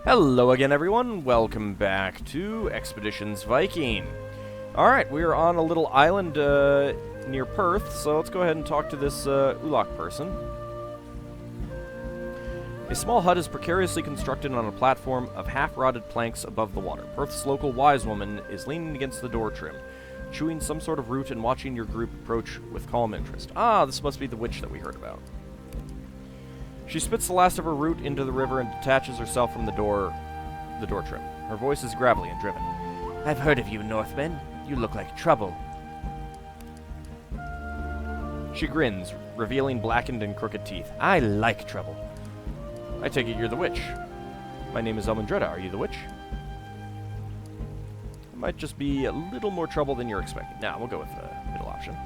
Hello again, everyone. Welcome back to Expeditions Viking. Alright, we are on a little island near Perth, so let's go ahead and talk to this Ulach person. A small hut is precariously constructed on a platform of half-rotted planks above the water. Perth's local wise woman is leaning against the door trim, chewing some sort of root and watching your group approach with calm interest. Ah, this must be the witch that we heard about. She spits the last of her root into the river and detaches herself from the door trim. Her voice is gravelly and driven. I've heard of you, Northmen. You look like trouble. She grins, revealing blackened and crooked teeth. I like trouble. I take it you're the witch. My name is Elmandretta. Are you the witch? It might just be a little more trouble than you're expecting. Nah, we'll go with the middle option.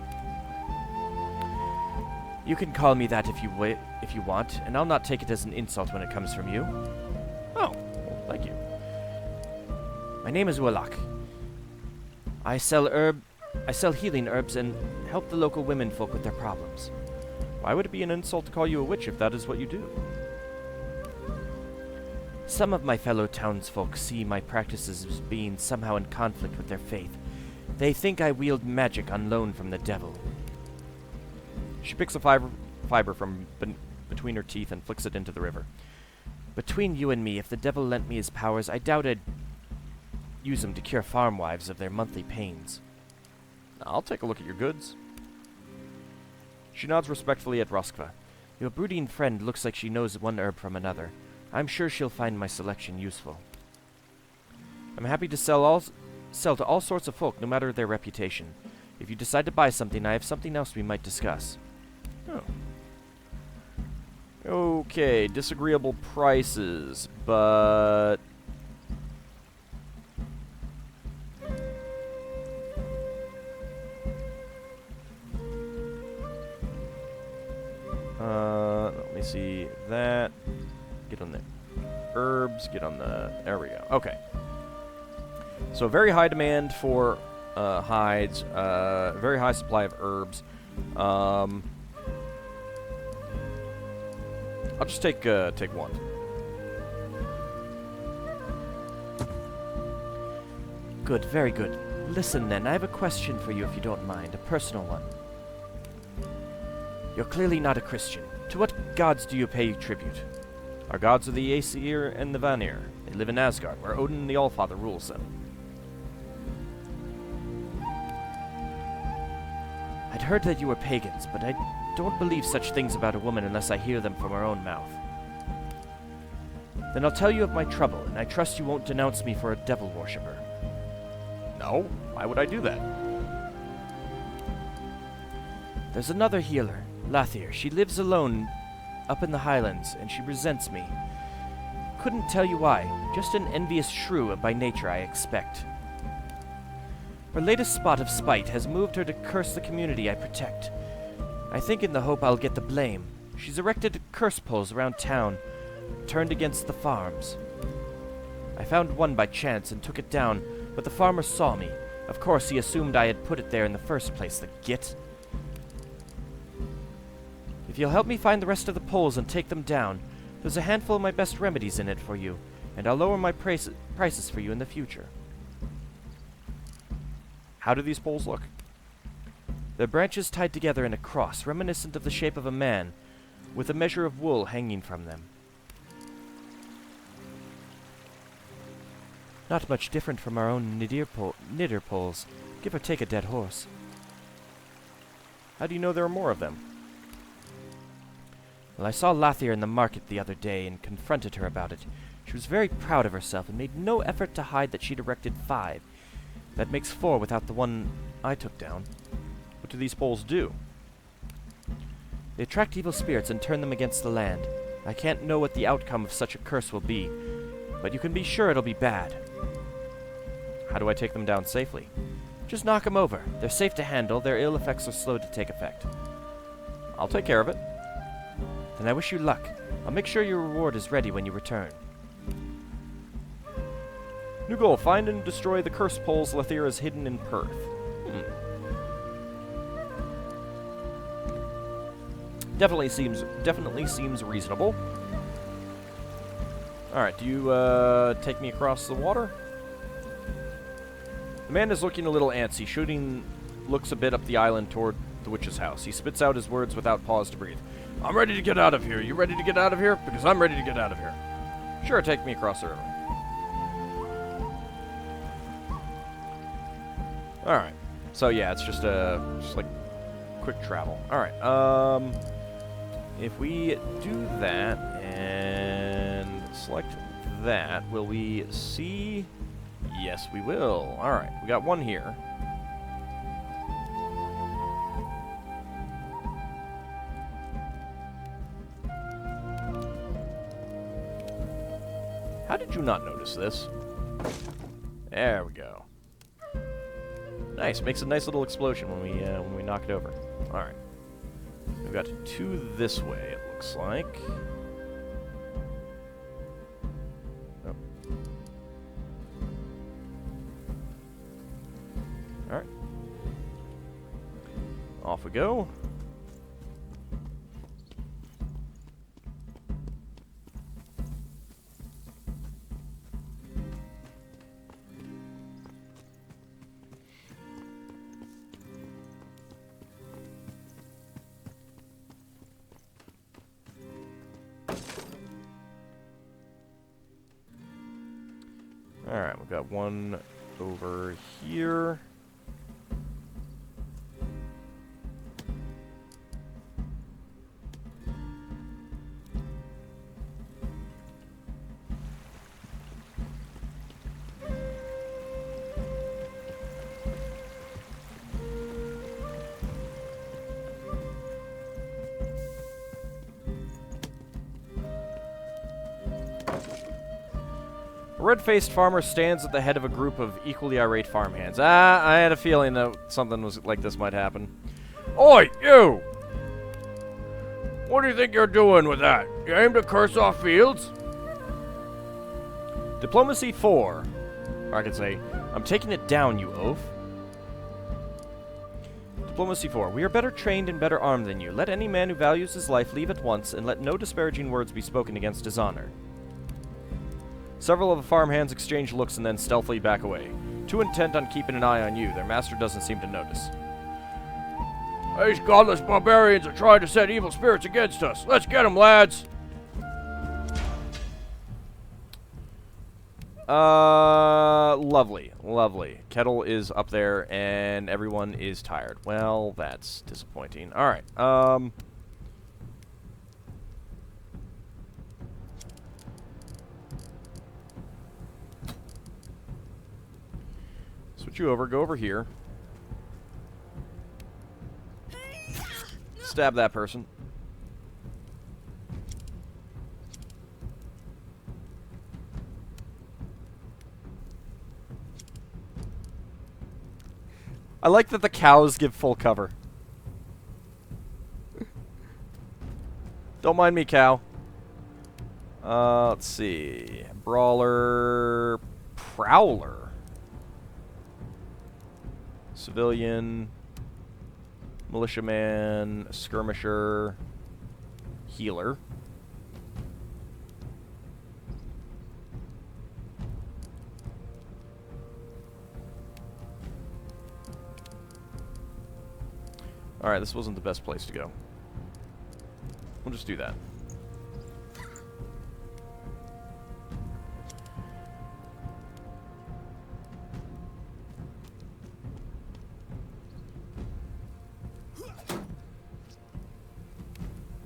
You can call me that if you want, and I'll not take it as an insult when it comes from you. Oh, well, thank you. My name is Ulach. I sell healing herbs and help the local women folk with their problems. Why would it be an insult to call you a witch if that is what you do? Some of my fellow townsfolk see my practices as being somehow in conflict with their faith. They think I wield magic on loan from the devil. She picks a fiber from between her teeth and flicks it into the river. Between you and me, if the devil lent me his powers, I doubt I'd use them to cure farm wives of their monthly pains. I'll take a look at your goods. She nods respectfully at Roskva. Your brooding friend looks like she knows one herb from another. I'm sure she'll find my selection useful. I'm happy to sell to all sorts of folk, no matter their reputation. If you decide to buy something, I have something else we might discuss. Oh. Okay, disagreeable prices, but... let me see that. Get on the herbs, get on the... There we go. Okay. So very high demand for hides, very high supply of herbs. I'll just take one. Good, very good. Listen then, I have a question for you if you don't mind, a personal one. You're clearly not a Christian. To what gods do you pay tribute? Our gods are the Aesir and the Vanir. They live in Asgard, where Odin the Allfather rules them. I'd heard that you were pagans, but I don't believe such things about a woman unless I hear them from her own mouth. Then I'll tell you of my trouble, and I trust you won't denounce me for a devil worshipper. No, why would I do that? There's another healer, Lathir. She lives alone up in the highlands, and she resents me. Couldn't tell you why, just an envious shrew by nature, I expect. Her latest spot of spite has moved her to curse the community I protect. I think in the hope I'll get the blame. She's erected curse poles around town, turned against the farms. I found one by chance and took it down, but the farmer saw me. Of course, he assumed I had put it there in the first place, the git. If you'll help me find the rest of the poles and take them down, there's a handful of my best remedies in it for you, and I'll lower my prices for you in the future. How do these poles look? Their branches tied together in a cross, reminiscent of the shape of a man, with a measure of wool hanging from them. Not much different from our own knitter poles, give or take a dead horse. How do you know there are more of them? Well, I saw Lathir in the market the other day and confronted her about it. She was very proud of herself and made no effort to hide that she'd erected 5. That makes 4 without the one I took down. What do these poles do? They attract evil spirits and turn them against the land. I can't know what the outcome of such a curse will be, but you can be sure it'll be bad. How do I take them down safely? Just knock them over. They're safe to handle. Their ill effects are slow to take effect. I'll take care of it. Then I wish you luck. I'll make sure your reward is ready when you return. New goal, find and destroy the curse poles Lathir has hidden in Perth. Definitely seems reasonable. Alright, do you take me across the water? The man is looking a little antsy. Shooting looks a bit up the island toward the witch's house. He spits out his words without pause to breathe. I'm ready to get out of here. You ready to get out of here? Because I'm ready to get out of here. Sure, take me across the river. Alright. So yeah, it's just like quick travel. Alright, if we do that and select that, will we see? Yes, we will. Alright, we got one here. How did you not notice this? There we go. Nice, makes a nice little explosion when we knock it over. All right, we've got two this way. It looks like. Oh. All right, off we go. Alright, we've got one over here. A red-faced farmer stands at the head of a group of equally irate farmhands. I had a feeling that something was like this might happen. Oi, you! What do you think you're doing with that? You aim to curse off fields? Diplomacy 4. Or I could say, I'm taking it down, you oaf. Diplomacy 4. We are better trained and better armed than you. Let any man who values his life leave at once, and let no disparaging words be spoken against his honor. Several of the farmhands exchange looks and then stealthily back away. Too intent on keeping an eye on you, their master doesn't seem to notice. These godless barbarians are trying to set evil spirits against us. Let's get them, lads! Lovely, lovely. Kettle is up there, and everyone is tired. Well, that's disappointing. Alright, switch you over, go over here. Stab that person. I like that the cows give full cover. Don't mind me, cow. Let's see. Brawler. Prowler. Civilian. Militiaman. Skirmisher. Healer. Alright, this wasn't the best place to go. We'll just do that.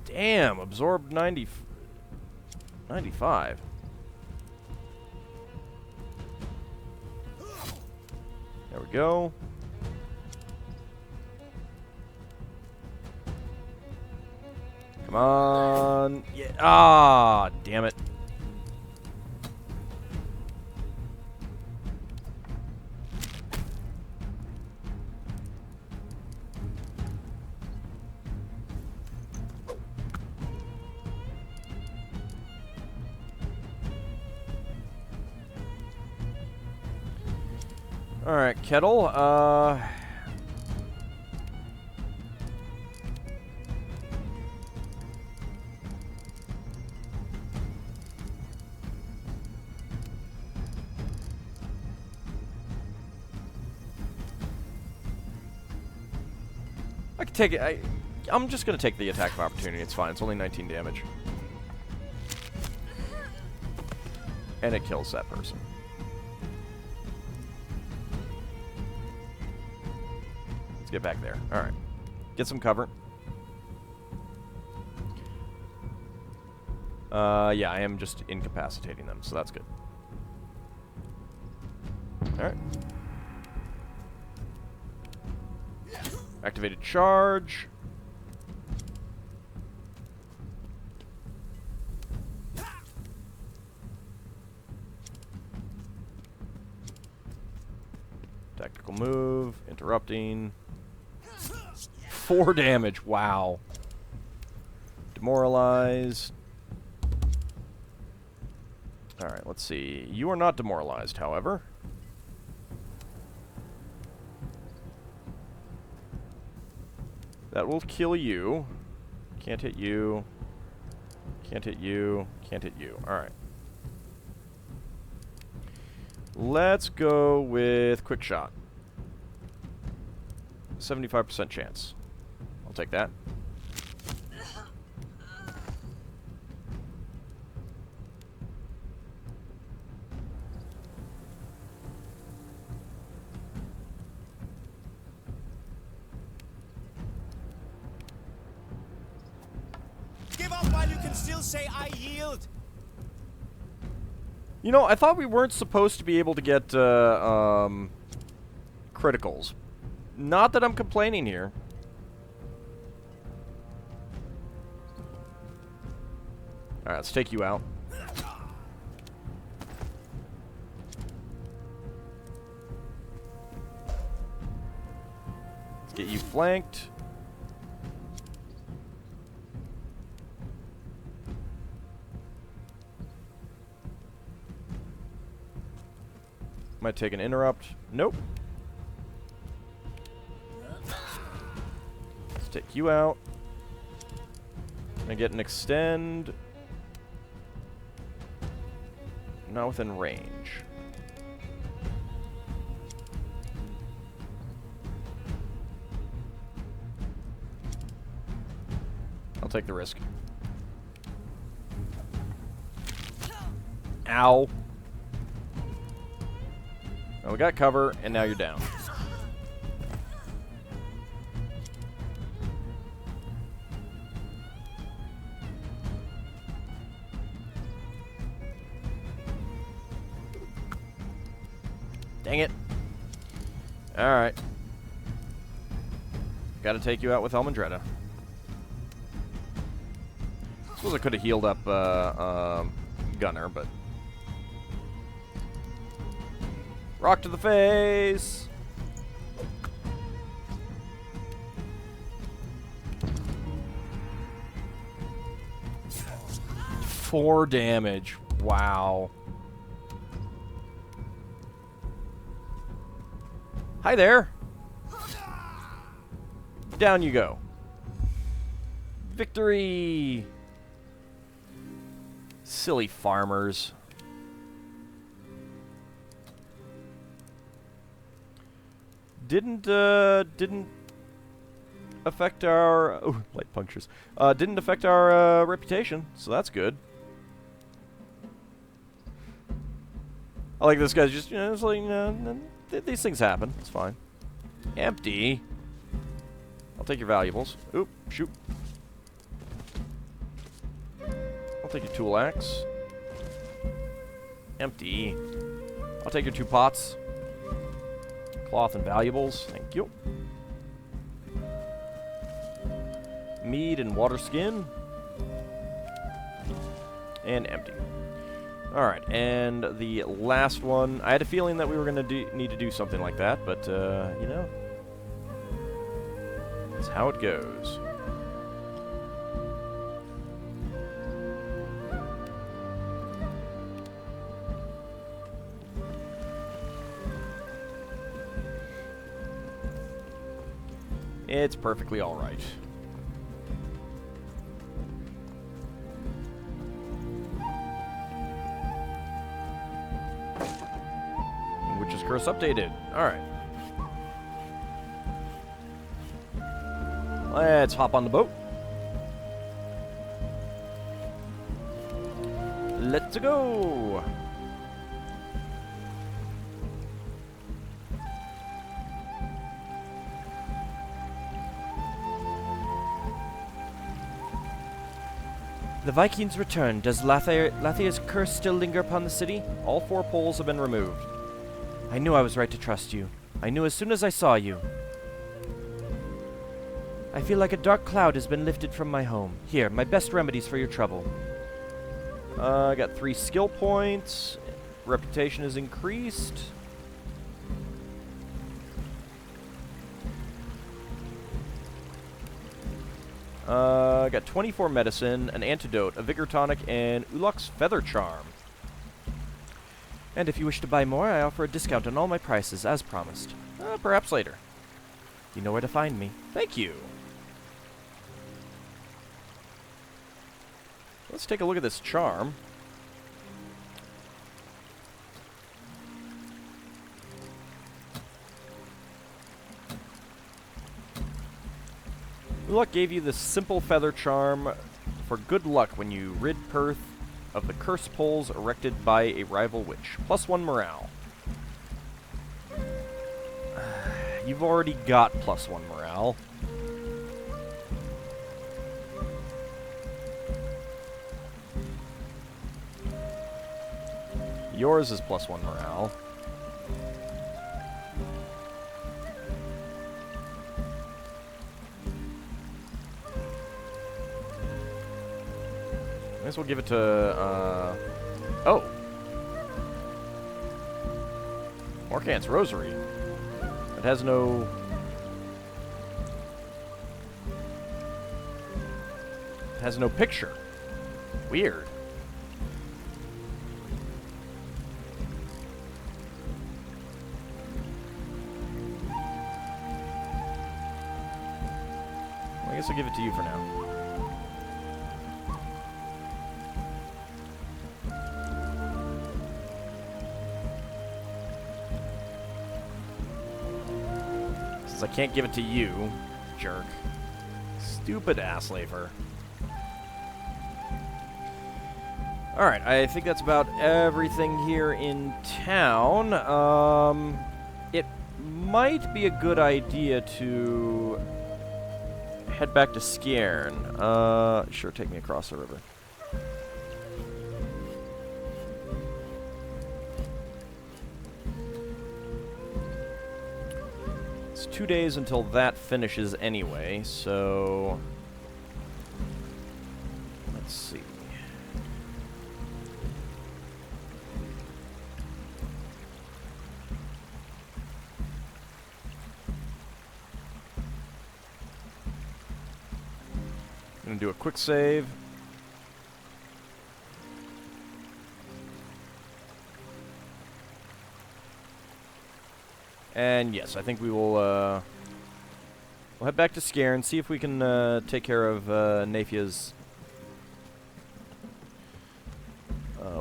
Damn, absorbed 95. There we go. Come on. Yeah. Ah, damn it. All right, Kettle. I can take it. I'm just going to take the attack of opportunity. It's fine. It's only 19 damage. And it kills that person. Let's get back there. Alright. Get some cover. Yeah, I am just incapacitating them, so that's good. Alright. Activated charge. Tactical move. Interrupting. 4 damage. Wow. Demoralized. Alright, let's see. You are not demoralized, however. That will kill you. Can't hit you. Can't hit you. Can't hit you. Alright. Let's go with quick shot. 75% chance. I'll take that. Give up while you can still say I yield. You know, I thought we weren't supposed to be able to get criticals. Not that I'm complaining here. Alright, let's take you out. Let's get you flanked. Might take an interrupt. Nope. Let's take you out. And get an extend. Not within range. I'll take the risk. Ow. Well, we got cover, and now you're down. Dang it. Alright. Gotta take you out with Elmandretta. Suppose I could have healed up Gunner, but... Rock to the face! Four damage. Wow. Hi there. Down you go. Victory! Silly farmers. Didn't affect our light punctures. Didn't affect our reputation, so that's good. I like this guy's just, you know, it's like, these things happen. It's fine. Empty. I'll take your valuables. Oop, shoot. I'll take your tool axe. Empty. I'll take your 2 pots. Cloth and valuables. Thank you. Mead and water skin. And empty. Alright, and the last one. I had a feeling that we were going to need to do something like that, but, you know. That's how it goes. It's perfectly alright. Witch's Curse updated. Alright. Let's hop on the boat. Let's go! The Vikings return. Does Lathir's curse still linger upon the city? All 4 poles have been removed. I knew I was right to trust you. I knew as soon as I saw you. I feel like a dark cloud has been lifted from my home. Here, my best remedies for your trouble. I got 3 skill points. Reputation is increased. Got 24 medicine, an antidote, a vigor tonic, and Ulok's feather charm. And if you wish to buy more, I offer a discount on all my prices, as promised. Perhaps later. You know where to find me. Thank you. Let's take a look at this charm. Ulok gave you this simple feather charm for good luck when you rid Perth of the curse poles erected by a rival witch. +1 morale. You've already got +1 morale. Yours is +1 morale. I guess we'll give it to, oh! Morkant's Rosary. It has no... It has no picture. Weird. Well, I guess I'll give it to you for now. I can't give it to you, jerk. Stupid ass-lafer. Alright, I think that's about everything here in town. It might be a good idea to head back to Skjern. Sure, take me across the river. It's 2 days until that finishes anyway, so... Let's see. I'm gonna do a quick save. And yes, I think we will, we'll head back to Skjern, see if we can, take care of, Nafia's,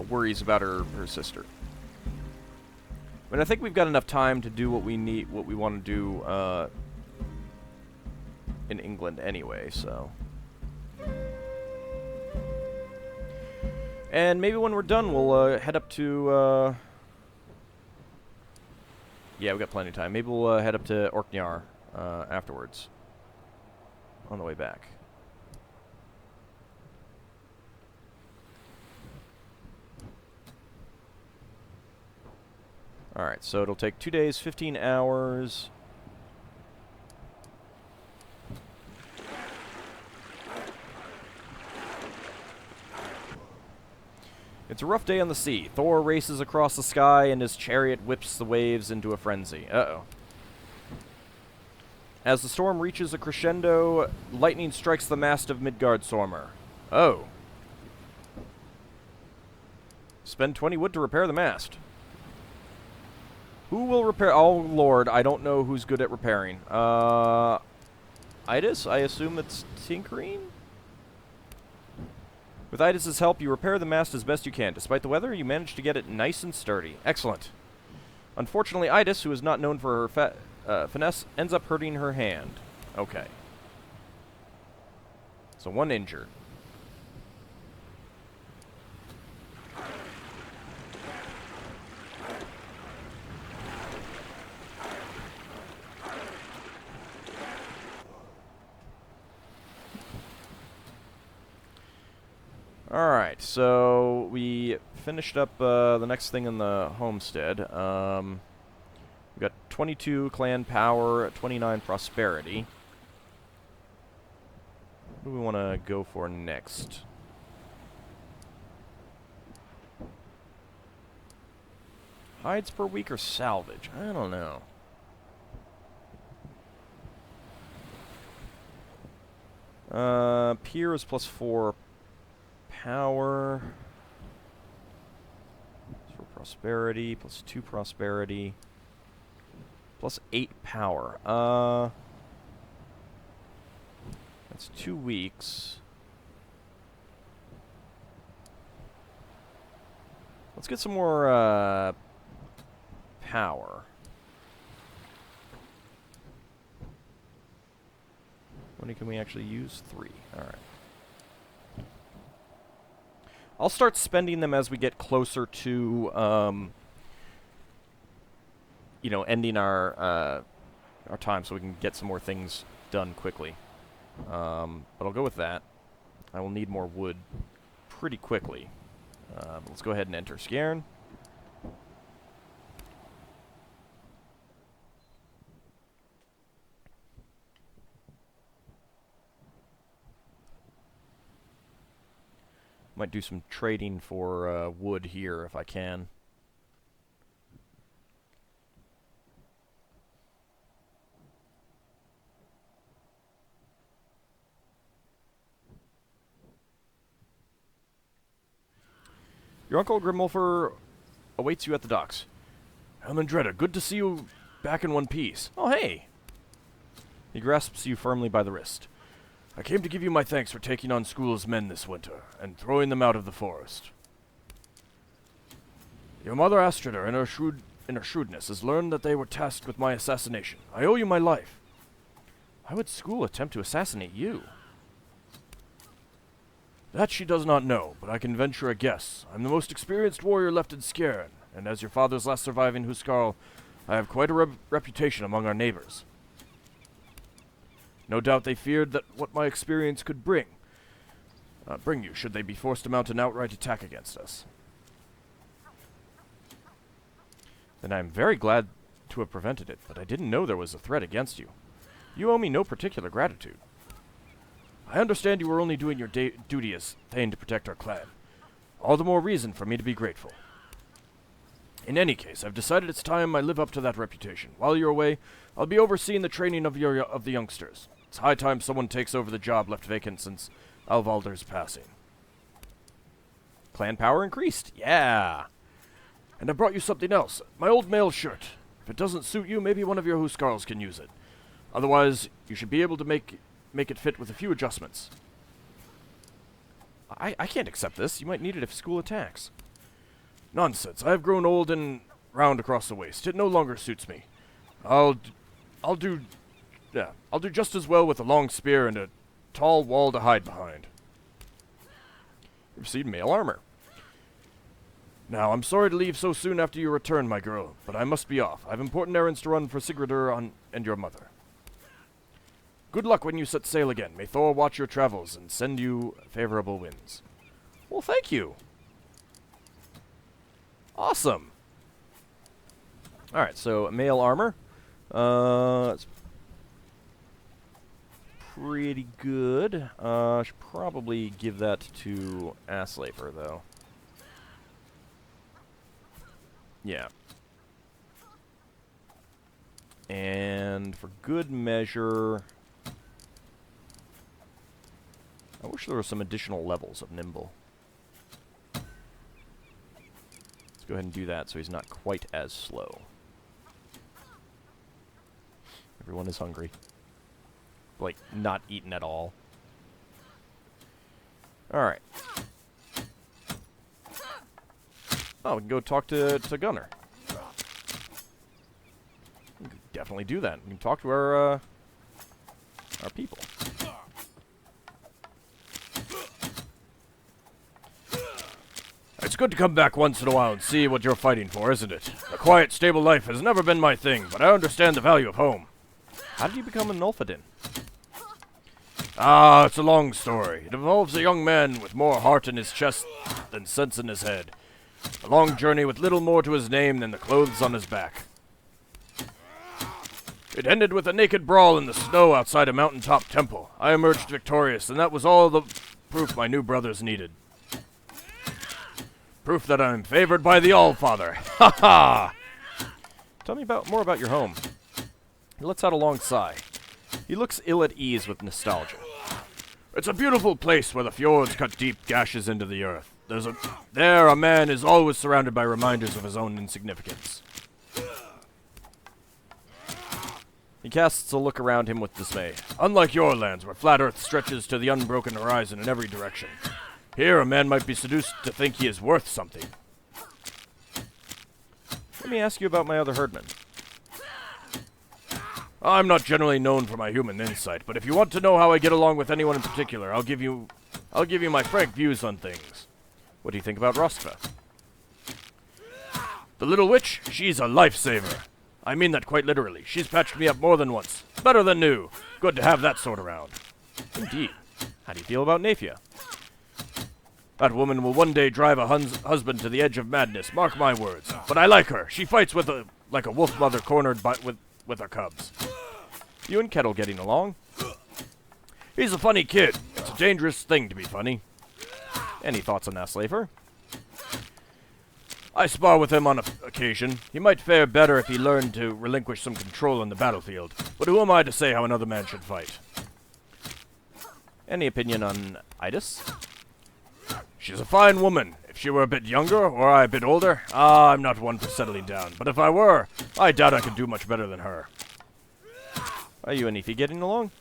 worries about her sister. But I think we've got enough time to do what we need, what we want to do, in England anyway, so. And maybe when we're done, we'll, head up to, yeah, we got plenty of time. Maybe we'll head up to Orkneyar afterwards. On the way back. Alright, so it'll take 2 days, 15 hours. It's a rough day on the sea. Thor races across the sky and his chariot whips the waves into a frenzy. Uh-oh. As the storm reaches a crescendo, lightning strikes the mast of Midgardsormr. Oh. Spend 20 wood to repair the mast. Who will repair? Oh, Lord, I don't know who's good at repairing. Idis? I assume it's tinkering? With Idis' help, you repair the mast as best you can. Despite the weather, you manage to get it nice and sturdy. Excellent. Unfortunately, Idis, who is not known for her finesse, ends up hurting her hand. Okay. So 1 injured. Alright, so we finished up the next thing in the homestead. We got 22 clan power, 29 prosperity. What do we want to go for next? Hides per week or salvage? I don't know. Pier is +4 power. For prosperity, +2 prosperity. +8 power. That's 2 weeks. Let's get some more, power. How many can we actually use? 3. Alright. I'll start spending them as we get closer to, you know, ending our time so we can get some more things done quickly. But I'll go with that. I will need more wood pretty quickly. Let's go ahead and enter Skjern. Might do some trading for wood here if I can. Your Uncle Grimwolfer awaits you at the docks. Helmandretta, good to see you back in one piece. Oh, hey! He grasps you firmly by the wrist. I came to give you my thanks for taking on Skool's men this winter, and throwing them out of the forest. Your mother Astrida, in her shrewdness, has learned that they were tasked with my assassination. I owe you my life. Why would Skool attempt to assassinate you? That she does not know, but I can venture a guess. I'm the most experienced warrior left in Skjern, and as your father's last surviving Huskarl, I have quite a reputation among our neighbors. No doubt they feared that what my experience could bring you, should they be forced to mount an outright attack against us. Then I am very glad to have prevented it, but I didn't know there was a threat against you. You owe me no particular gratitude. I understand you were only doing your duty as thegn to protect our clan. All the more reason for me to be grateful. In any case, I've decided it's time I live up to that reputation. While you're away, I'll be overseeing the training of the youngsters. It's high time someone takes over the job left vacant since Alvalder's passing. Clan power increased. Yeah! And I brought you something else. My old mail shirt. If it doesn't suit you, maybe one of your Huskarls can use it. Otherwise, you should be able to make it fit with a few adjustments. I can't accept this. You might need it if Skool attacks. Nonsense. I have grown old and round across the waist. It no longer suits me. I'll do just as well with a long spear and a tall wall to hide behind. You received mail armor. Now, I'm sorry to leave so soon after your return, my girl, but I must be off. I have important errands to run for Sigurdur and your mother. Good luck when you set sail again. May Thor watch your travels and send you favorable winds. Well, thank you. Awesome. Alright, so mail armor. It's pretty good. I should probably give that to Asslaper, though. Yeah. And for good measure, I wish there were some additional levels of Nimble. Let's go ahead and do that so he's not quite as slow. Everyone is hungry. Like, not eaten at all. Alright. Oh, we can go talk to Gunnar. We can definitely do that. We can talk to our people. It's good to come back once in a while and see what you're fighting for, isn't it? A quiet, stable life has never been my thing, but I understand the value of home. How did you become an Ulfadin? Ah, it's a long story. It involves a young man with more heart in his chest than sense in his head. A long journey with little more to his name than the clothes on his back. It ended with a naked brawl in the snow outside a mountaintop temple. I emerged victorious, and that was all the proof my new brothers needed. Proof that I'm favored by the Allfather. Ha ha! Tell me more about your home. He lets out a long sigh. He looks ill at ease with nostalgia. It's a beautiful place where the fjords cut deep gashes into the earth. There a man is always surrounded by reminders of his own insignificance. He casts a look around him with dismay. Unlike your lands, where flat earth stretches to the unbroken horizon in every direction. Here, a man might be seduced to think he is worth something. Let me ask you about my other herdmen. I'm not generally known for my human insight, but if you want to know how I get along with anyone in particular, I'll give you my frank views on things. What do you think about Rostva? The little witch, she's a lifesaver. I mean that quite literally. She's patched me up more than once. Better than new. Good to have that sort around. Indeed. How do you feel about Nafia? That woman will one day drive a husband to the edge of madness, mark my words. But I like her. She fights like a wolf mother cornered with her cubs. You and Kettle getting along? He's a funny kid. It's a dangerous thing to be funny. Any thoughts on Aslafer? I spar with him on occasion. He might fare better if he learned to relinquish some control on the battlefield. But who am I to say how another man should fight? Any opinion on Idis? She's a fine woman. If she were a bit younger, or I a bit older, I'm not one for settling down. But if I were, I doubt I could do much better than her. Are you and Ify getting along?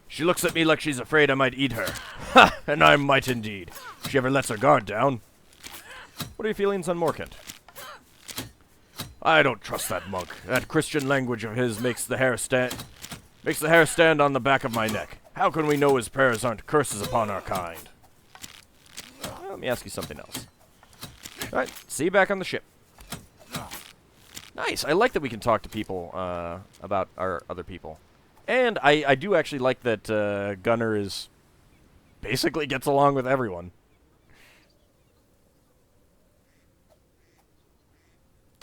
She looks at me like she's afraid I might eat her. Ha! And I might indeed. If she ever lets her guard down. What are your feelings on Morkant? I don't trust that monk. That Christian language of his makes the hair stand on the back of my neck. How can we know his prayers aren't curses upon our kind? Let me ask you something else. Alright, see you back on the ship. Nice, I like that we can talk to people about our other people. And I do actually like that Gunnar is basically gets along with everyone.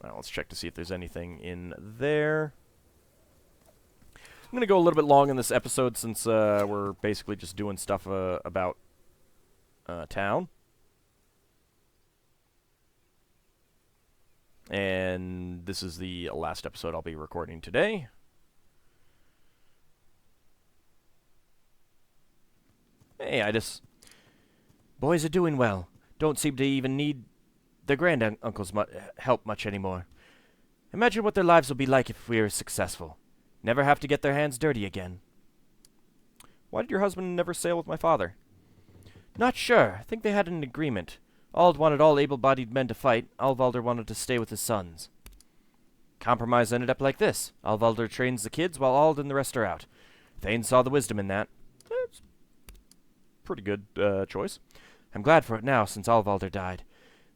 Let's check to see if there's anything in there. I'm going to go a little bit long in this episode since we're basically just doing stuff about town. And this is the last episode I'll be recording today. Hey, Idis. Boys are doing well. Don't seem to even need their granduncle's help much anymore. Imagine what their lives will be like if we are successful. Never have to get their hands dirty again. Why did your husband never sail with my father? Not sure. I think they had an agreement. Ald wanted all able-bodied men to fight. Alvalder wanted to stay with his sons. Compromise ended up like this. Alvalder trains the kids while Ald and the rest are out. Thane saw the wisdom in that. It's pretty good choice. I'm glad for it now, since Alvalder died.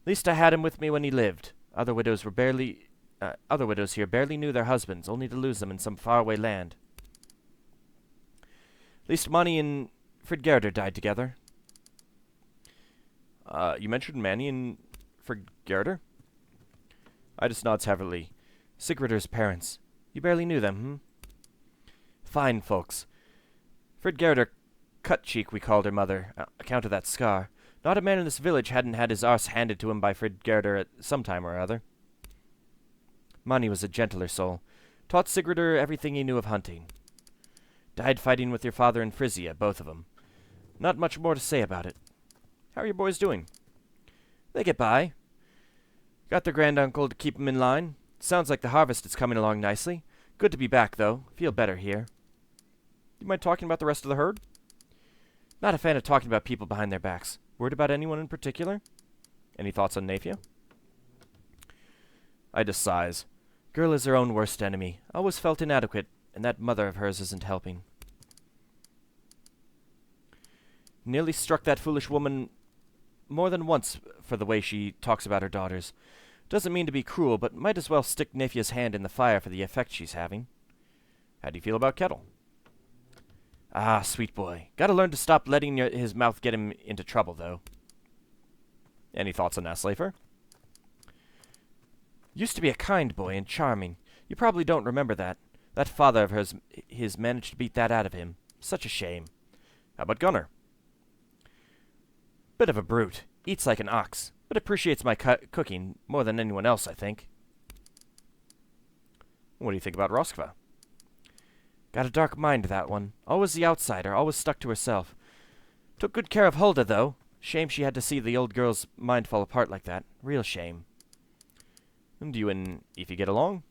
At least I had him with me when he lived. Other widows here barely knew their husbands, only to lose them in some faraway land. At least Mani and Fridgerder died together. You mentioned Manny and Fridgerder? Idis nods heavily. Sigrider's parents. You barely knew them, hmm? Fine folks. Fridgerder Cutcheek, we called her mother, account of that scar. Not a man in this village hadn't had his arse handed to him by Fridgerder at some time or other. Mani was a gentler soul. Taught Sigrider everything he knew of hunting. Died fighting with your father and Frisia, both of them. Not much more to say about it. How are your boys doing? They get by. Got their granduncle to keep 'em in line. Sounds like the harvest is coming along nicely. Good to be back, though. Feel better here. You mind talking about the rest of the herd? Not a fan of talking about people behind their backs. Worried about anyone in particular? Any thoughts on Nafia? Idis sighs. Girl is her own worst enemy. Always felt inadequate, and that mother of hers isn't helping. Nearly struck that foolish woman more than once for the way she talks about her daughters. Doesn't mean to be cruel, but might as well stick Nefia's hand in the fire for the effect she's having. How do you feel about Kettle? Ah, sweet boy. Gotta learn to stop letting his mouth get him into trouble, though. Any thoughts on Aslafer? Used to be a kind boy and charming. You probably don't remember that. That father of his managed to beat that out of him. Such a shame. How about Gunnar? Bit of a brute. Eats like an ox, but appreciates my cooking more than anyone else, I think. What do you think about Roskva? Got a dark mind, that one. Always the outsider, always stuck to herself. Took good care of Hulda, though. Shame she had to see the old girl's mind fall apart like that. Real shame. And do you and Aoife get along?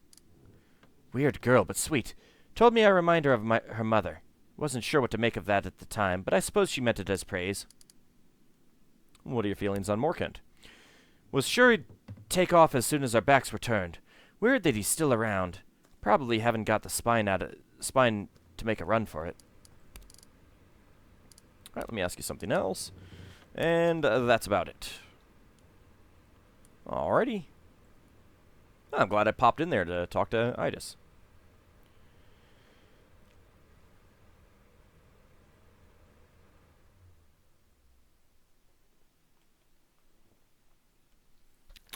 Weird girl, but sweet. Told me I remind her of her mother. Wasn't sure what to make of that at the time, but I suppose she meant it as praise. What are your feelings on Morkant? Was sure he'd take off as soon as our backs were turned. Weird that he's still around. Probably haven't got the spine to make a run for it. Alright, let me ask you something else. And that's about it. Alrighty. I'm glad I popped in there to talk to Idis.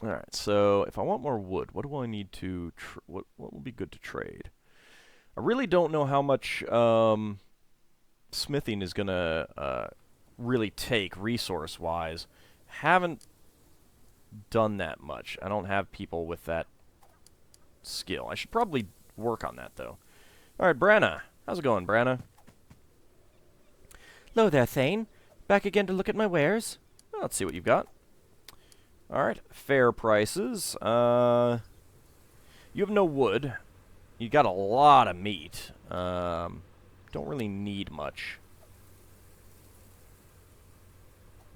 Alright, so if I want more wood, what do I need to... what will be good to trade? I really don't know how much smithing is going to really take resource-wise. Haven't done that much. I don't have people with that skill. I should probably work on that, though. Alright, Branna. How's it going, Branna? Hello there, Thane. Back again to look at my wares? Well, let's see what you've got. Alright, fair prices. You have no wood. You got a lot of meat. Don't really need much.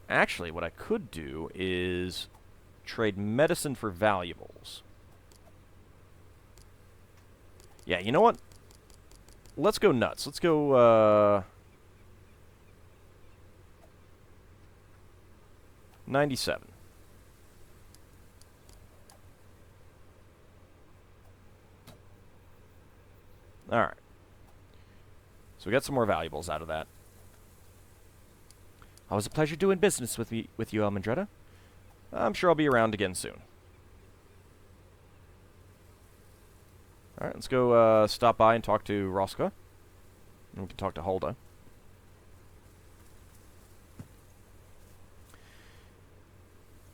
Actually, what I could do is trade medicine for valuables. Yeah, you know what? Let's go nuts. Let's go, 97. Alright. So we got some more valuables out of that. Always a pleasure doing business with you, Almandretta. I'm sure I'll be around again soon. Alright, let's go stop by and talk to Roska. And we can talk to Hulda.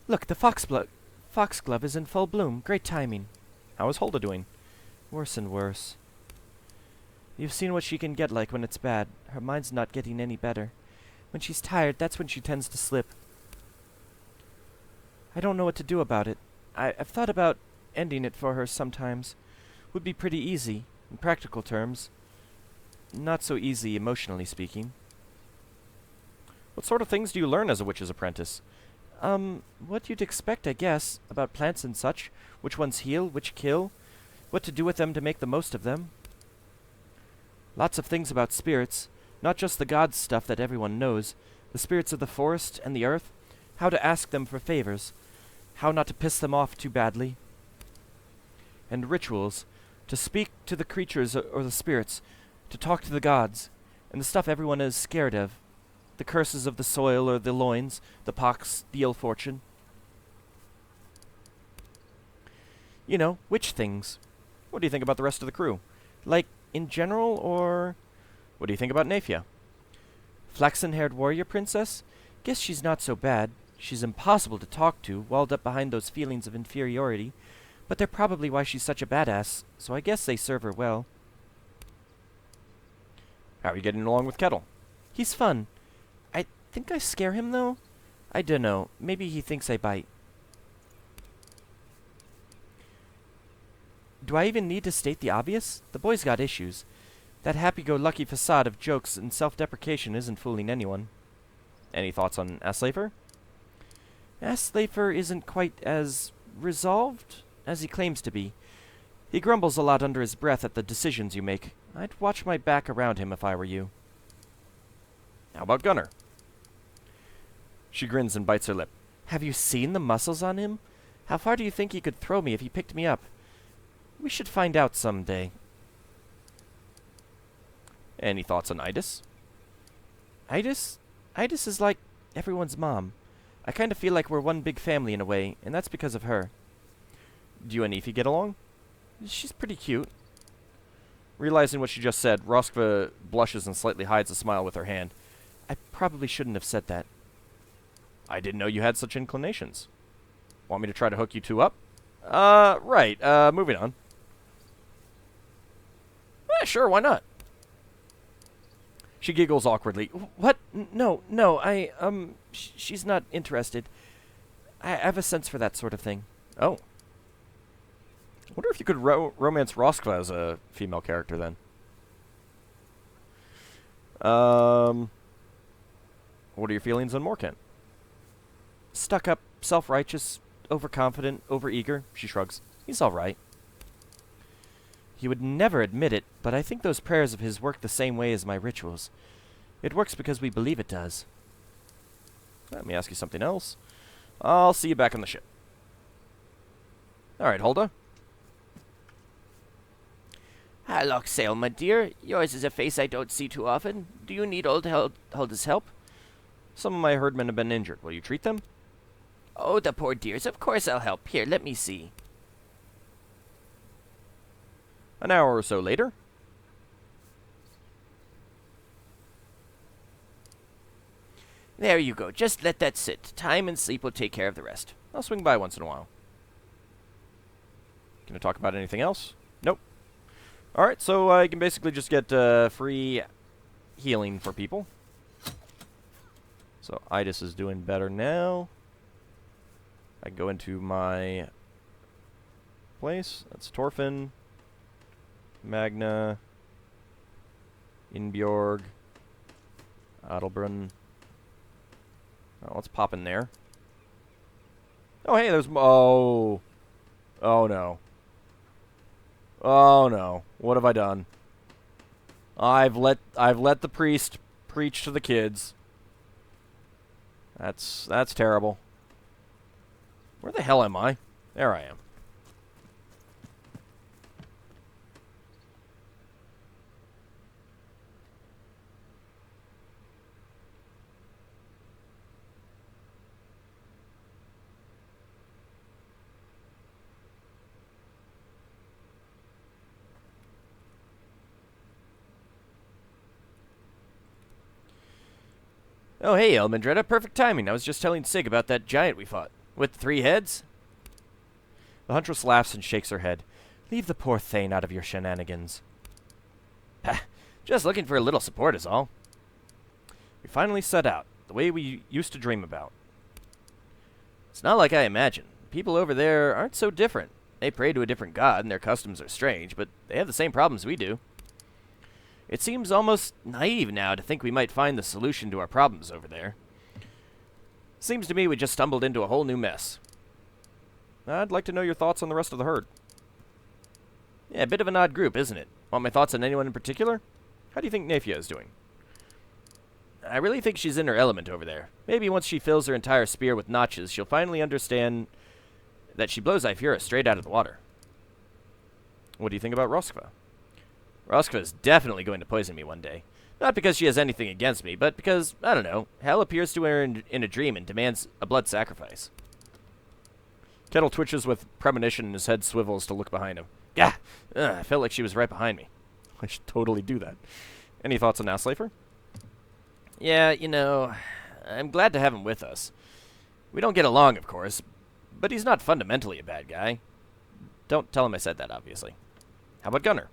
Look, the foxglove is in full bloom. Great timing. How is Hulda doing? Worse and worse. You've seen what she can get like when it's bad. Her mind's not getting any better. When she's tired, that's when she tends to slip. I don't know what to do about it. I've thought about ending it for her sometimes. Would be pretty easy, in practical terms. Not so easy, emotionally speaking. What sort of things do you learn as a witch's apprentice? What you'd expect, I guess, about plants and such. Which ones heal, which kill. What to do with them to make the most of them. Lots of things about spirits. Not just the gods stuff that everyone knows. The spirits of the forest and the earth. How to ask them for favors. How not to piss them off too badly. And rituals. To speak to the creatures or the spirits. To talk to the gods. And the stuff everyone is scared of. The curses of the soil or the loins. The pox, the ill fortune. You know, witch things. What do you think about the rest of the crew? Like, in general, or... What do you think about Nafia? Flaxen-haired warrior princess? Guess she's not so bad. She's impossible to talk to, walled up behind those feelings of inferiority. But they're probably why she's such a badass, so I guess they serve her well. How are you getting along with Kettle? He's fun. I think I scare him, though? I dunno. Maybe he thinks I bite. Do I even need to state the obvious? The boy's got issues. That happy-go-lucky facade of jokes and self-deprecation isn't fooling anyone. Any thoughts on Aslafer? Aslafer isn't quite as resolved as he claims to be. He grumbles a lot under his breath at the decisions you make. I'd watch my back around him if I were you. How about Gunnar? She grins and bites her lip. Have you seen the muscles on him? How far do you think he could throw me if he picked me up? We should find out someday. Any thoughts on Idis? Idis is like everyone's mom. I kind of feel like we're one big family in a way, and that's because of her. Do you and Aoife get along? She's pretty cute. Realizing what she just said, Roskva blushes and slightly hides a smile with her hand. I probably shouldn't have said that. I didn't know you had such inclinations. Want me to try to hook you two up? Right. Moving on. Sure, why not? She giggles awkwardly. What? No, she's not interested. I have a sense for that sort of thing. Oh. Wonder if you could romance Roskva as a female character then. What are your feelings on Morkant? Stuck up, self-righteous, overconfident, overeager. She shrugs. He's all right. He would never admit it, but I think those prayers of his work the same way as my rituals. It works because we believe it does. Let me ask you something else. I'll see you back on the ship. Alright, Hulda. Hello, Sail, my dear. Yours is a face I don't see too often. Do you need old Hulda's help? Some of my herdmen have been injured. Will you treat them? Oh, the poor dears. Of course I'll help. Here, let me see. An hour or so later. There you go. Just let that sit. Time and sleep will take care of the rest. I'll swing by once in a while. Can I talk about anything else? Nope. Alright, so you can basically just get free healing for people. So Idis is doing better now. I can go into my place. That's Torfin, Magna, Inbjorg, Adelbrunn. Oh, let's pop in there. Oh, hey, there's... Oh. Oh, no. Oh, no. What have I done? I've let the priest preach to the kids. That's terrible. Where the hell am I? There I am. Oh, hey, Elmendretta. Perfect timing. I was just telling Sig about that giant we fought. With the 3 heads? The huntress laughs and shakes her head. Leave the poor thane out of your shenanigans. Pah, just looking for a little support is all. We finally set out, the way we used to dream about. It's not like I imagined. People over there aren't so different. They pray to a different god and their customs are strange, but they have the same problems we do. It seems almost naive now to think we might find the solution to our problems over there. Seems to me we just stumbled into a whole new mess. I'd like to know your thoughts on the rest of the herd. Yeah, a bit of an odd group, isn't it? Want my thoughts on anyone in particular? How do you think Nafia is doing? I really think she's in her element over there. Maybe once she fills her entire spear with notches, she'll finally understand that she blows Ifura straight out of the water. What do you think about Roskva? Roskva is definitely going to poison me one day. Not because she has anything against me, but because, I don't know, hell appears to her in a dream and demands a blood sacrifice. Kettle twitches with premonition and his head swivels to look behind him. Gah! I felt like she was right behind me. I should totally do that. Any thoughts on Naslafer? Yeah, you know, I'm glad to have him with us. We don't get along, of course, but he's not fundamentally a bad guy. Don't tell him I said that, obviously. How about Gunnar?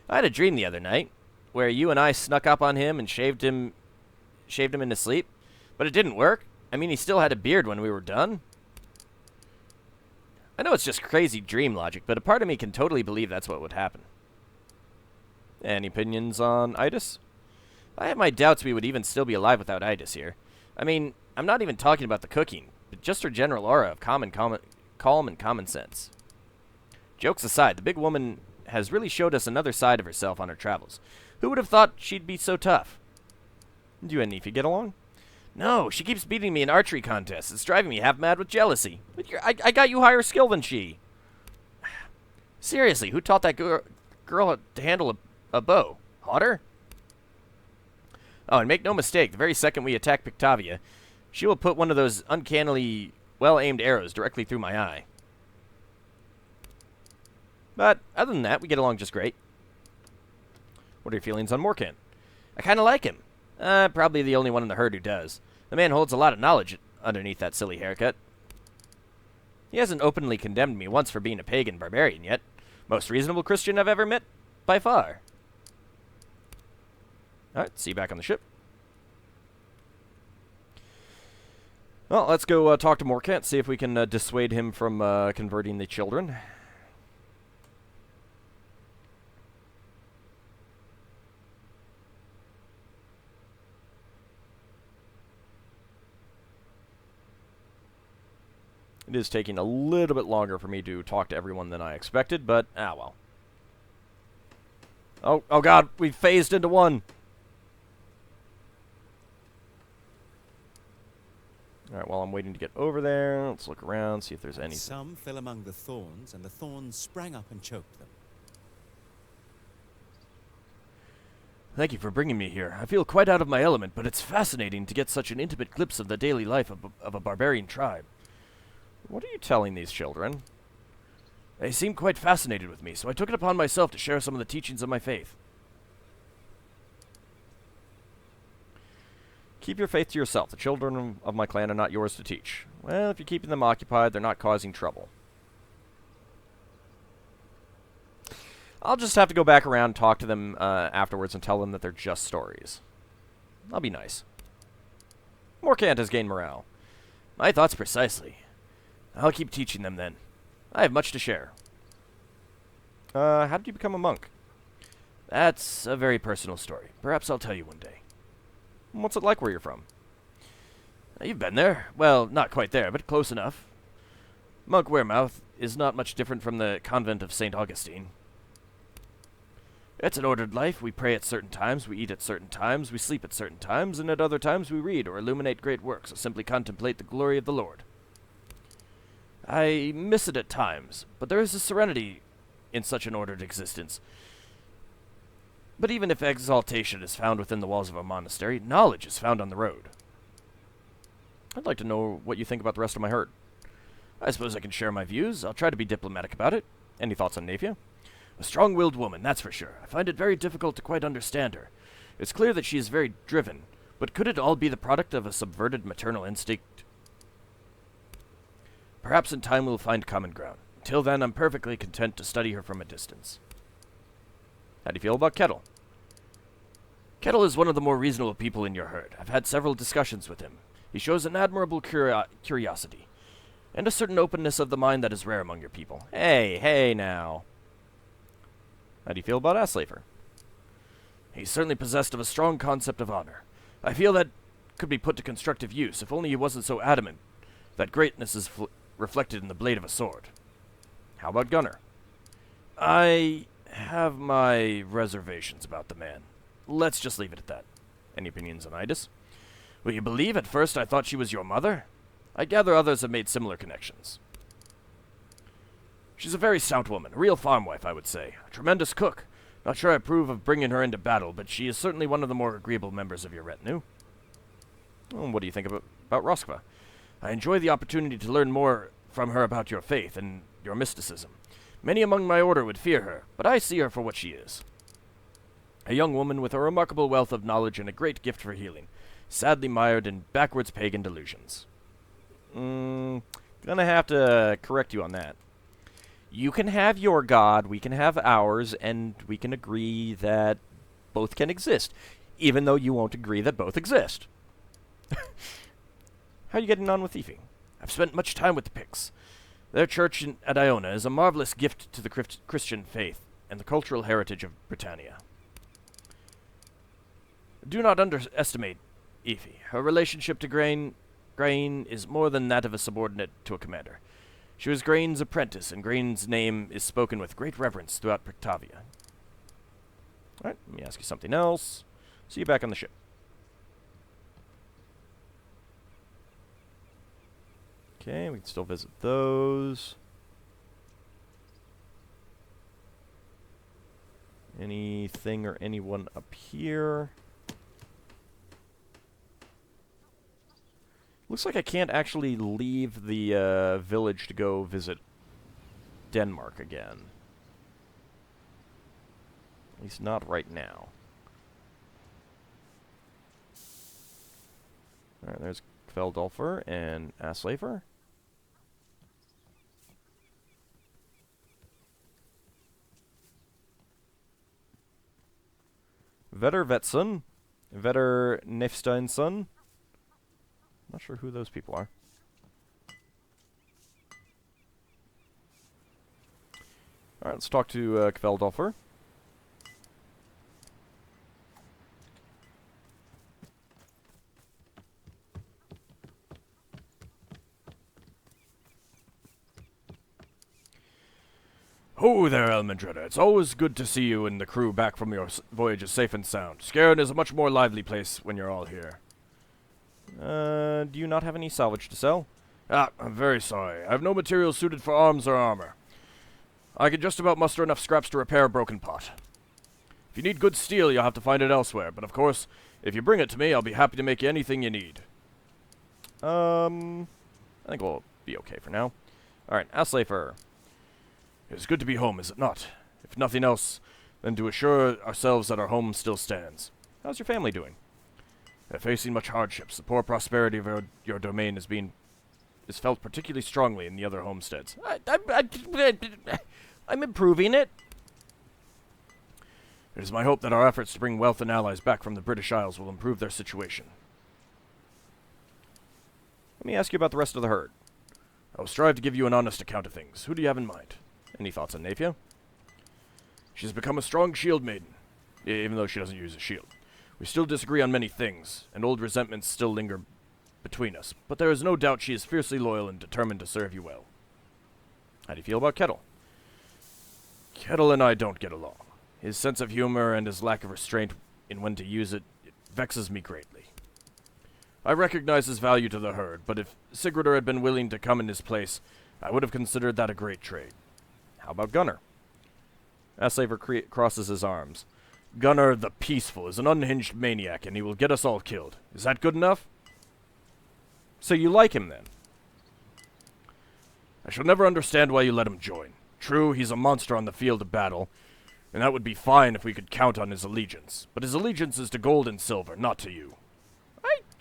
I had a dream the other night where you and I snuck up on him and shaved him into sleep, but it didn't work. I mean, he still had a beard when we were done. I know it's just crazy dream logic, but a part of me can totally believe that's what would happen. Any opinions on Idis? I have my doubts we would even still be alive without Idis here. I mean, I'm not even talking about the cooking, but just her general aura of calm and common sense. Jokes aside, the big woman has really showed us another side of herself on her travels. Who would have thought she'd be so tough? Do you and Nefi get along? No, she keeps beating me in archery contests. It's driving me half mad with jealousy. But I got you higher skill than she. Seriously, who taught that girl to handle a bow? Hotter? Oh, and make no mistake, the very second we attack Pictavia, she will put one of those uncannily well-aimed arrows directly through my eye. But other than that, we get along just great. What are your feelings on Morkant? I kind of like him. Probably the only one in the herd who does. The man holds a lot of knowledge underneath that silly haircut. He hasn't openly condemned me once for being a pagan barbarian yet. Most reasonable Christian I've ever met, by far. Alright, see you back on the ship. Well, let's go talk to Morkant, see if we can dissuade him from converting the children. It is taking a little bit longer for me to talk to everyone than I expected, but, well. Oh god, we phased into one. Alright, while I'm waiting to get over there, let's look around, see if there's anything. Some fell among the thorns, and the thorns sprang up and choked them. Thank you for bringing me here. I feel quite out of my element, but it's fascinating to get such an intimate glimpse of the daily life of a barbarian tribe. What are you telling these children? They seemed quite fascinated with me, so I took it upon myself to share some of the teachings of my faith. Keep your faith to yourself. The children of my clan are not yours to teach. Well, if you're keeping them occupied, they're not causing trouble. I'll just have to go back around and talk to them afterwards and tell them that they're just stories. I'll be nice. Morkant has gained morale. My thoughts precisely. I'll keep teaching them then. I have much to share. How did you become a monk? That's a very personal story. Perhaps I'll tell you one day. What's it like where you're from? You've been there. Well, not quite there, but close enough. Monk Wearmouth is not much different from the convent of St. Augustine. It's an ordered life. We pray at certain times, we eat at certain times, we sleep at certain times, and at other times we read or illuminate great works or simply contemplate the glory of the Lord. I miss it at times, but there is a serenity in such an ordered existence. But even if exaltation is found within the walls of a monastery, knowledge is found on the road. I'd like to know what you think about the rest of my herd. I suppose I can share my views. I'll try to be diplomatic about it. Any thoughts on Nafia? A strong-willed woman, that's for sure. I find it very difficult to quite understand her. It's clear that she is very driven, but could it all be the product of a subverted maternal instinct? Perhaps in time we'll find common ground. Till then, I'm perfectly content to study her from a distance. How do you feel about Kettle? Kettle is one of the more reasonable people in your herd. I've had several discussions with him. He shows an admirable curiosity, and a certain openness of the mind that is rare among your people. Hey now. How do you feel about Aslafer? He's certainly possessed of a strong concept of honor. I feel that could be put to constructive use, if only he wasn't so adamant that greatness is reflected in the blade of a sword. How about Gunnar? I have my reservations about the man. Let's just leave it at that. Any opinions on Idis? Will you believe at first I thought she was your mother? I gather others have made similar connections. She's a very stout woman, a real farm wife, I would say. A tremendous cook. Not sure I approve of bringing her into battle, but she is certainly one of the more agreeable members of your retinue. Well, what do you think about Roskva? I enjoy the opportunity to learn more from her about your faith and your mysticism. Many among my order would fear her, but I see her for what she is. A young woman with a remarkable wealth of knowledge and a great gift for healing, sadly mired in backwards pagan delusions. Gonna have to correct you on that. You can have your god, we can have ours, and we can agree that both can exist, even though you won't agree that both exist. How are you getting on with thieving? I've spent much time with the Picts. Their church at Iona is a marvelous gift to the Christian faith and the cultural heritage of Britannia. Do not underestimate Aoife. Her relationship to Grain is more than that of a subordinate to a commander. She was Grain's apprentice, and Grain's name is spoken with great reverence throughout Pictavia. Alright, let me ask you something else. See you back on the ship. Okay, we can still visit those. Anything or anyone up here? Looks like I can't actually leave the village to go visit Denmark again. At least not right now. Alright, there's Kveldolfer and Aslafer. Vetter Vetson. Vetter Nefsteinsson. Not sure who those people are. Alright, let's talk to Kveldolfer. Ho there, Elmendreda. It's always good to see you and the crew back from your voyages safe and sound. Skjern is a much more lively place when you're all here. Do you not have any salvage to sell? Ah, I'm very sorry. I have no materials suited for arms or armor. I can just about muster enough scraps to repair a broken pot. If you need good steel, you'll have to find it elsewhere, but of course, if you bring it to me, I'll be happy to make you anything you need. I think we'll be okay for now. Alright, Aslafer. It's good to be home, is it not? If nothing else, then to assure ourselves that our home still stands. How's your family doing? They're facing much hardships. The poor prosperity of your domain is felt particularly strongly in the other homesteads. I'm improving it. It is my hope that our efforts to bring wealth and allies back from the British Isles will improve their situation. Let me ask you about the rest of the herd. I will strive to give you an honest account of things. Who do you have in mind? Any thoughts on Nafia? She's become a strong shield maiden, even though she doesn't use a shield. We still disagree on many things, and old resentments still linger between us, but there is no doubt she is fiercely loyal and determined to serve you well. How do you feel about Kettle? Kettle and I don't get along. His sense of humor and his lack of restraint in when to use it vexes me greatly. I recognize his value to the herd, but if Sigurdur had been willing to come in his place, I would have considered that a great trade. How about Gunnar? Aslaver crosses his arms. Gunnar the Peaceful is an unhinged maniac, and he will get us all killed. Is that good enough? So you like him, then? I shall never understand why you let him join. True, he's a monster on the field of battle, and that would be fine if we could count on his allegiance. But his allegiance is to gold and silver, not to you.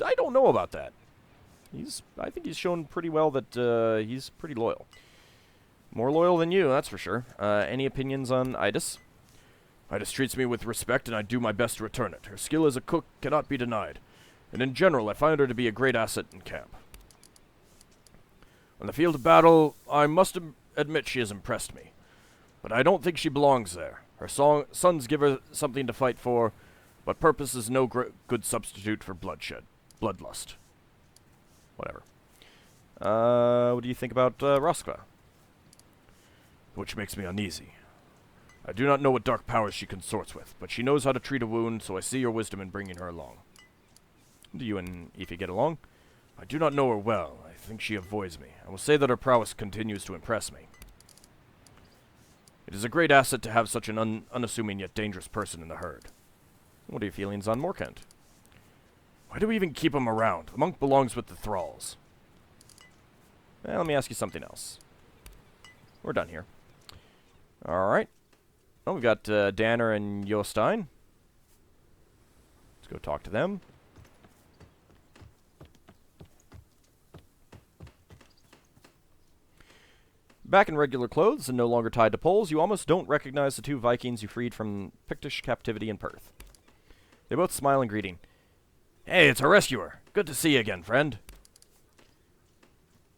I don't know about that. I think he's shown pretty well that he's pretty loyal. More loyal than you, that's for sure. Any opinions on Idis? Idis treats me with respect, and I do my best to return it. Her skill as a cook cannot be denied, and in general, I find her to be a great asset in camp. On the field of battle, I must admit she has impressed me, but I don't think she belongs there. Her sons give her something to fight for, but purpose is no good substitute for bloodlust. Whatever. What do you think about Roskva? Which makes me uneasy. I do not know what dark powers she consorts with, but she knows how to treat a wound, so I see your wisdom in bringing her along. Do you and Aoife get along? I do not know her well. I think she avoids me. I will say that her prowess continues to impress me. It is a great asset to have such an unassuming yet dangerous person in the herd. What are your feelings on Morkant? Why do we even keep him around? The monk belongs with the thralls. Let me ask you something else. We're done here. Alright. Oh, we've got Danner and Jostein. Let's go talk to them. Back in regular clothes and no longer tied to poles, you almost don't recognize the two Vikings you freed from Pictish captivity in Perth. They both smile in greeting. Hey, it's a rescuer. Good to see you again, friend.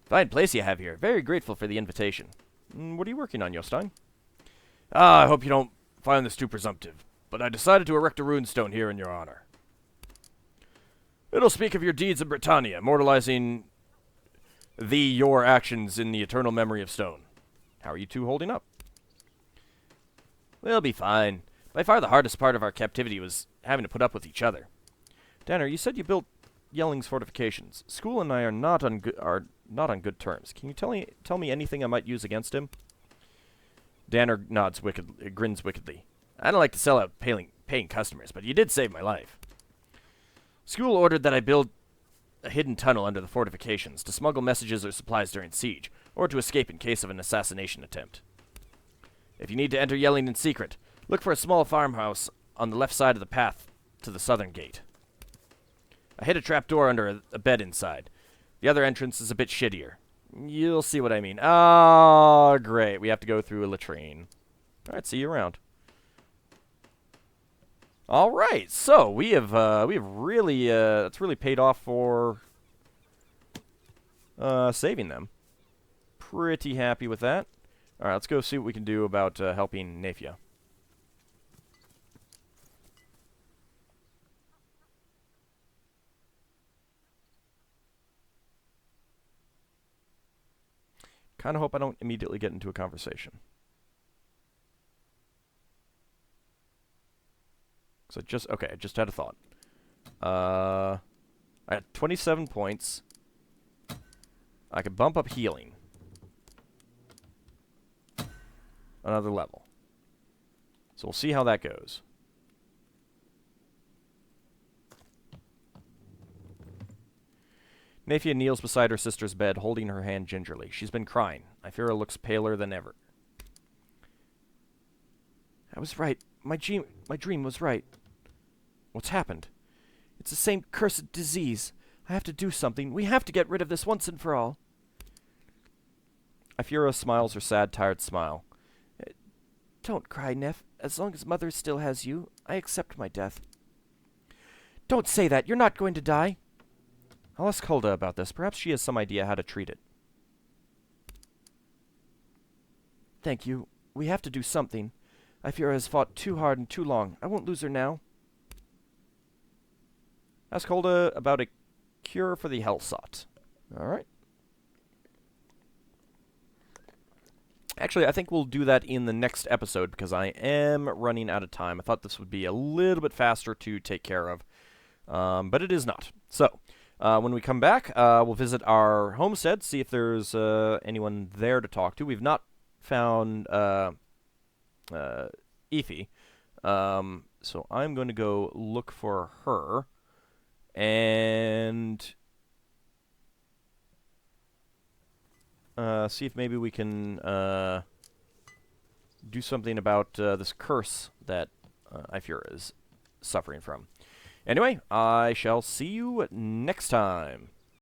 Fine place you have here. Very grateful for the invitation. What are you working on, Jostein? I hope you don't find this too presumptive, but I decided to erect a runestone here in your honor. It'll speak of your deeds in Britannia, immortalizing your actions in the eternal memory of stone. How are you two holding up? We'll be fine. By far the hardest part of our captivity was having to put up with each other. Danner, you said you built Yelling's fortifications. School and I are not not on good terms. Can you tell me anything I might use against him? Danner grins wickedly. I don't like to sell out paying customers, but you did save my life. School ordered that I build a hidden tunnel under the fortifications to smuggle messages or supplies during siege, or to escape in case of an assassination attempt. If you need to enter Yelling in secret, look for a small farmhouse on the left side of the path to the southern gate. I hid a trapdoor under a bed inside. The other entrance is a bit shittier. You'll see what I mean. Oh, great. We have to go through a latrine. Alright, see you around. Alright, so we have really, it's really paid off for saving them. Pretty happy with that. Alright, let's go see what we can do about helping Nafia. Kind of hope I don't immediately get into a conversation. So I just had a thought. I had 27 points. I could bump up healing. Another level. So we'll see how that goes. Nafia kneels beside her sister's bed, holding her hand gingerly. She's been crying. Ifira looks paler than ever. I was right. My dream was right. What's happened? It's the same cursed disease. I have to do something. We have to get rid of this once and for all. Ifira smiles her sad, tired smile. Don't cry, Nef. As long as Mother still has you, I accept my death. Don't say that. You're not going to die. I'll ask Hulda about this. Perhaps she has some idea how to treat it. Thank you. We have to do something. Ifira has fought too hard and too long. I won't lose her now. Ask Hulda about a cure for the Hellsot. Alright. Actually, I think we'll do that in the next episode because I am running out of time. I thought this would be a little bit faster to take care of, but it is not. So, when we come back, we'll visit our homestead, see if there's anyone there to talk to. We've not found Efi, so I'm going to go look for her, and see if maybe we can do something about this curse that Ifira is suffering from. Anyway, I shall see you next time.